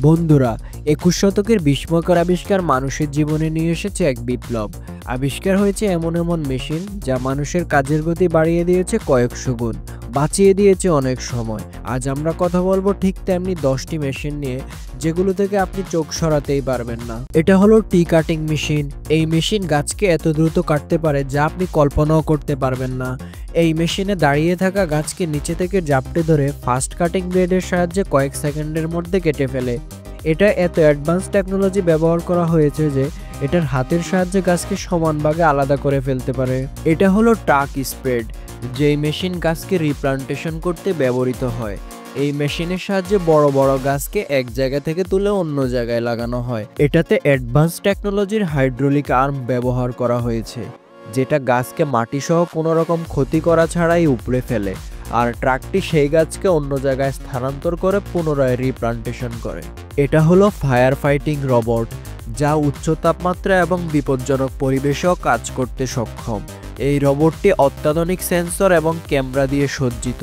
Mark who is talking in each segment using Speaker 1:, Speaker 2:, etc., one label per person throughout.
Speaker 1: বন্ধুরা, ২১ শতকের বিস্ময়কর আবিষ্কার মানুষের জীবনে নিয়ে এসেছে এক বিপ্লব। আবিষ্কার হয়েছে এমন এমন মেশিন যা মানুষের কাজের গতি বাড়িয়ে দিয়েছে কয়েকশো গুণ, বাঁচিয়ে দিয়েছে অনেক সময়। আজ আমরা কথা বলবো ঠিক তেমনি 10টি মেশিন নিয়ে, যেগুলো থেকে আপনি চোখ সরাতেই পারবেন না। এটা হলো টি কাটিং মেশিন। এই মেশিন গাছকে এত দ্রুত কাটতে পারে যা আপনি কল্পনাও করতে পারবেন না। এই মেশিনে দাঁড়িয়ে থাকা গাছকে নিচে থেকে জাপটে ধরে ফাস্ট কাটিং ব্লেডের সাহায্যে কয়েক সেকেন্ডের মধ্যে কেটে ফেলে। এটা এত অ্যাডভান্স টেকনোলজি ব্যবহার করা হয়েছে যে এটার হাতের সাহায্যে গাছকে সমান ভাগে আলাদা করে ফেলতে পারে। এটা হলো ট্রাক স্প্রেড, যেই মেশিন গাছকে রিপ্লান্টেশন করতে ব্যবহৃত হয়। এই মেশিনের সাহায্যে বড় বড় গাছকে এক জায়গা থেকে তুলে অন্য জায়গায় লাগানো হয়। এটাতে অ্যাডভান্স টেকনোলজির হাইড্রোলিক আর্ম ব্যবহার করা হয়েছে, যেটা গাছকে মাটিসহ কোনো রকম ক্ষতি করা ছাড়াই উপড়ে ফেলে। আর ট্রাকটি সেই গাছকে অন্য জায়গায় স্থানান্তর করে পুনরায় রিপ্লান্টেশন করে। এটা হলো ফায়ার ফাইটিং রোবট, যা উচ্চ তাপমাত্রা এবং বিপজ্জনক পরিবেশেও কাজ করতে সক্ষম। এই রোবটটি অত্যাধুনিক সেন্সর এবং ক্যামেরা দিয়ে সজ্জিত,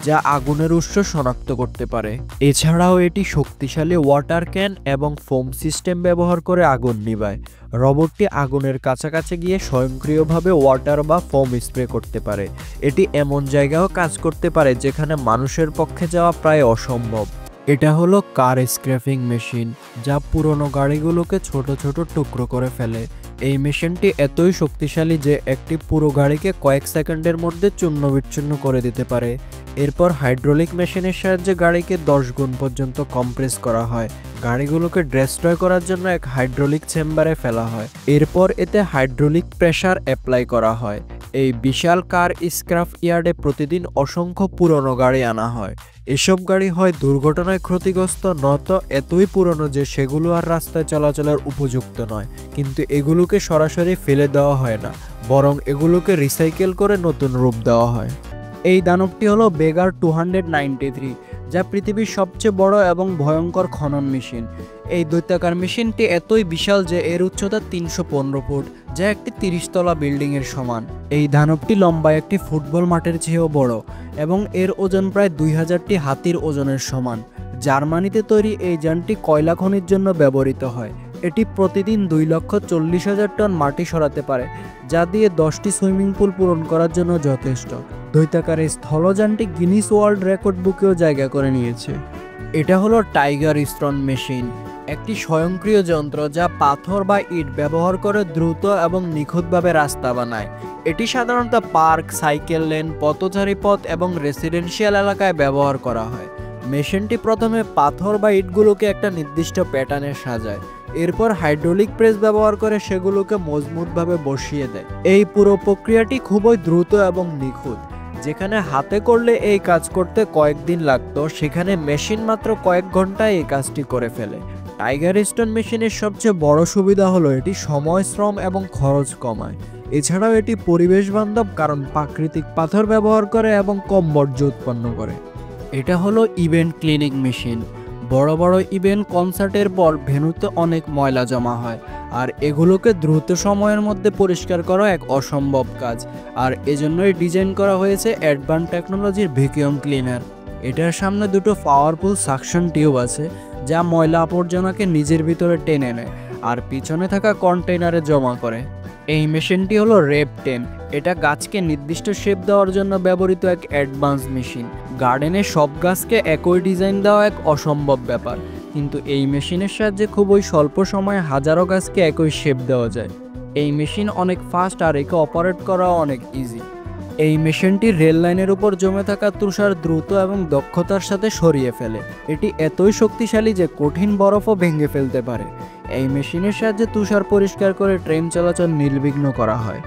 Speaker 1: যা আগুনের উৎস শনাক্ত করতে পারে। এছাড়াও এটি শক্তিশালী ওয়াটার ক্যান এবং ফোম সিস্টেম ব্যবহার করে আগুন নিভায়। রোবটটি আগুনের কাছাকাছি গিয়ে স্বয়ংক্রিয়ভাবে ওয়াটার বা ফোম স্প্রে করতে পারে। এটি এমন জায়গায়ও কাজ করতে পারে যেখানে মানুষের পক্ষে যাওয়া প্রায় অসম্ভব। এটা হলো কার স্ক্র্যাপিং মেশিন, যা পুরনো গাড়িগুলোকে ছোট ছোট টুকরো করে ফেলে। এই মেশিনটি এতই শক্তিশালী যে একটি পুরো গাড়িকে কয়েক সেকেন্ডের মধ্যে চূর্ণ বিচ্ছিন্ন করে দিতে পারে। এরপর হাইড্রোলিক মেশিনের সাহায্যে গাড়িকে 10 গুণ পর্যন্ত কম্প্রেস করা হয়। গাড়িগুলোকে ডেস্ট্রয় করার জন্য এক হাইড্রোলিক চেম্বারে ফেলা হয়। এরপর এতে হাইড্রোলিক প্রেসার অ্যাপ্লাই করা হয়। এই বিশাল কার স্ক্র্যাপ ইয়ার্ডে প্রতিদিন অসংখ্য পুরনো গাড়ি আনা হয়। এসব গাড়ি হয় দুর্ঘটনায় ক্ষতিগ্রস্ত, নয়তো এতই পুরনো যে সেগুলো আর রাস্তায় চলাচলের উপযুক্ত নয়। কিন্তু এগুলোকে সরাসরি ফেলে দেওয়া হয় না, বরং এগুলোকে রিসাইকেল করে নতুন রূপ দেওয়া হয়। এই দানবটি হলো বেগার 293, যা পৃথিবীর সবচেয়ে বড় এবং ভয়ঙ্কর খনন মেশিন। এই দৈত্যাকার মেশিনটি এতই বিশাল যে এর উচ্চতা 315 ফুট, যা একটি 30 তলা বিল্ডিংয়ের সমান। এই দানবটি লম্বায় একটি ফুটবল মাঠের চেয়েও বড় এবং এর ওজন প্রায় 2000টি হাতির ওজনের সমান। জার্মানিতে তৈরি এই যানটি কয়লা খনির জন্য ব্যবহৃত হয়। এটি প্রতিদিন 2,40,000 টন মাটি সরাতে পারে, যা দিয়ে 10টি সুইমিং পুল পূরণ করার জন্য যথেষ্ট। দৈত্যাকার এই স্থলযানটি গিনিস ওয়ার্ল্ড রেকর্ড বুকেও জায়গা করে নিয়েছে। এটা হলো টাইগার স্টোন মেশিন, একটি স্বয়ংক্রিয় যন্ত্র যা পাথর বা ইট ব্যবহার করে দ্রুত এবং নিখুঁতভাবে রাস্তা বানায়। এটি সাধারণত পার্ক, সাইকেল লেন, পথচারী পথ এবং রেসিডেন্সিয়াল এলাকায় ব্যবহার করা হয়। মেশিনটি প্রথমে পাথর বা ইটগুলোকে একটা নির্দিষ্ট প্যাটার্নে সাজায়, এরপর হাইড্রোলিক প্রেস ব্যবহার করে সেগুলোকে মজবুতভাবে বসিয়ে দেয়। এই পুরো প্রক্রিয়াটি খুবই দ্রুত এবং নিখুঁত। যেখানে হাতে করলে এই কাজ করতে কয়েকদিন লাগতো, সেখানে মেশিন মাত্র কয়েক ঘন্টায় এই কাজটি করে ফেলে। টাইগার স্টোন মেশিনের সবচেয়ে বড় সুবিধা হলো এটি সময়, শ্রম এবং খরচ কমায়। এছাড়াও এটি পরিবেশ বান্ধব, কারণ প্রাকৃতিক পাথর ব্যবহার করে এবং কম বর্জ্য উৎপন্ন করে। এটা হলো ইভেন্ট ক্লিনিং মেশিন। বড় বড় ইভেন্ট, কনসার্টের পর ভেন্যুতে অনেক ময়লা জমা হয়, আর এগুলোকে দ্রুত সময়ের মধ্যে পরিষ্কার করা এক অসম্ভব কাজ। আর এজন্যই ডিজাইন করা হয়েছে অ্যাডভান্স টেকনোলজির ভ্যাকুয়াম ক্লিনার। এটার সামনে দুটো পাওয়ারফুল সাকশন টিউব আছে, যা ময়লা আবর্জনাকে নিজের ভিতরে টেনে নেয় আর পিছনে থাকা কন্টেইনারে জমা করে। এই মেশিনটি হলো রেপ 10। এটা গাছকে নির্দিষ্ট শেপ দেওয়ার জন্য ব্যবহৃত এক অ্যাডভান্স মেশিন। গার্ডেনে সব গাছকে একই ডিজাইন দেওয়া এক অসম্ভব ব্যাপার, কিন্তু এই মেশিনের সাহায্যে খুবই স্বল্প সময়ে হাজারো গাছকে একই শেপ দেওয়া যায়। এই মেশিন অনেক ফাস্ট আর একে অপারেট করাও অনেক ইজি। এই মেশিনটি রেল লাইনের উপর জমে থাকা তুষার দ্রুত এবং দক্ষতার সাথে সরিয়ে ফেলে। এটি এতই শক্তিশালী যে কঠিন বরফও ভেঙে ফেলতে পারে। এই মেশিনের সাহায্যে তুষার পরিষ্কার করে ট্রেন চলাচল নির্বিঘ্ন করা হয়।